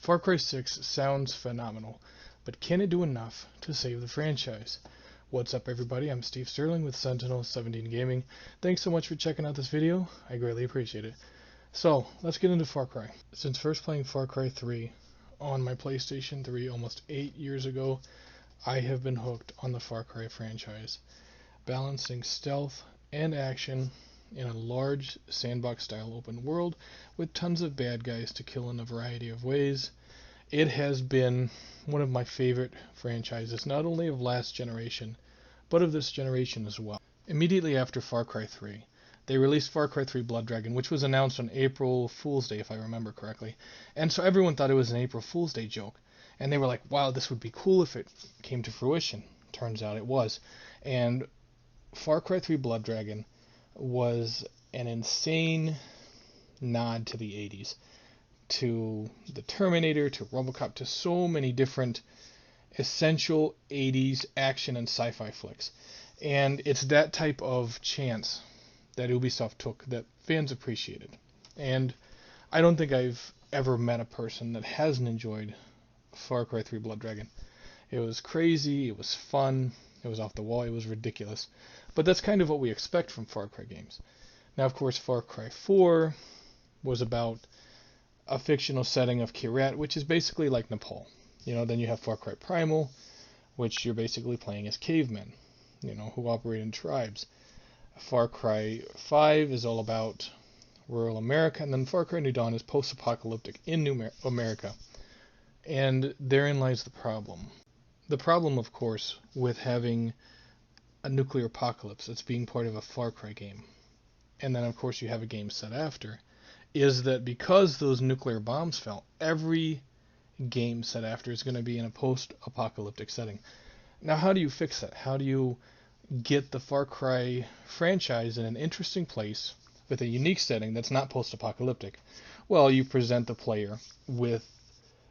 Far Cry 6 sounds phenomenal, but can it do enough to save the franchise? What's up everybody, I'm Steve Sterling with Sentinel17 Gaming. Thanks so much for checking out this video, I greatly appreciate it. So, let's get into Far Cry. Since first playing Far Cry 3 on my PlayStation 3 almost 8 years ago, I have been hooked on the Far Cry franchise. Balancing stealth and action in a large sandbox-style open world with tons of bad guys to kill in a variety of ways. It has been one of my favorite franchises, not only of last generation, but of this generation as well. Immediately after Far Cry 3, they released Far Cry 3 Blood Dragon, which was announced on April Fool's Day, if I remember correctly. And so everyone thought it was an April Fool's Day joke. And they were like, wow, this would be cool if it came to fruition. Turns out it was. And Far Cry 3 Blood Dragon was an insane nod to the 80s, to the Terminator, to RoboCop, to so many different essential 80s action and sci-fi flicks. And it's that type of chance that Ubisoft took that fans appreciated. And I don't think I've ever met a person that hasn't enjoyed Far Cry 3 Blood Dragon. It was crazy, it was fun, it was off the wall, it was ridiculous. But that's kind of what we expect from Far Cry games. Now, of course, Far Cry 4 was about a fictional setting of Kyrat, which is basically like Nepal. Then you have Far Cry Primal, which you're basically playing as cavemen, who operate in tribes. Far Cry 5 is all about rural America, and then Far Cry New Dawn is post-apocalyptic in New America. And therein lies the problem. The problem, of course, with having a nuclear apocalypse that's being part of a Far Cry game, and then of course you have a game set after, is that because those nuclear bombs fell, every game set after is going to be in a post-apocalyptic setting. Now, how do you fix that? How do you get the Far Cry franchise in an interesting place with a unique setting that's not post-apocalyptic? Well, you present the player with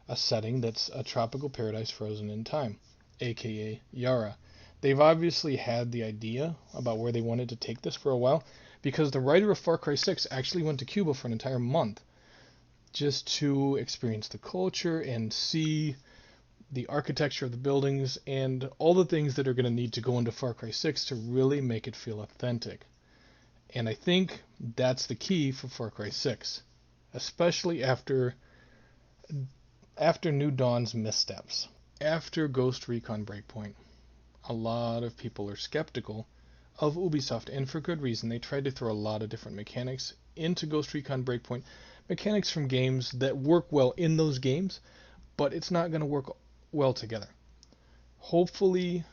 a setting that's a tropical paradise frozen in time, aka Yara. They've obviously had the idea about where they wanted to take this for a while, because the writer of Far Cry 6 actually went to Cuba for an entire month just to experience the culture and see the architecture of the buildings and all the things that are going to need to go into Far Cry 6 to really make it feel authentic. And I think that's the key for Far Cry 6, especially after New Dawn's missteps. After Ghost Recon Breakpoint, a lot of people are skeptical of Ubisoft, and for good reason. They tried to throw a lot of different mechanics into Ghost Recon Breakpoint, mechanics from games that work well in those games, but it's not going to work well together. Hopefully,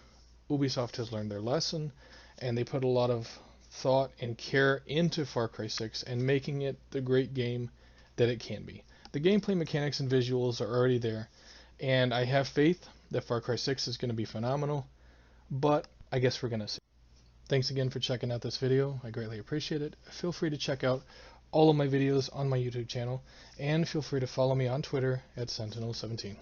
Ubisoft has learned their lesson, and they put a lot of thought and care into Far Cry 6 and making it the great game that it can be. The gameplay mechanics and visuals are already there, and I have faith that Far Cry 6 is going to be phenomenal, but I guess we're going to see. Thanks again for checking out this video. I greatly appreciate it. Feel free to check out all of my videos on my YouTube channel, and feel free to follow me on Twitter at Sentinel17.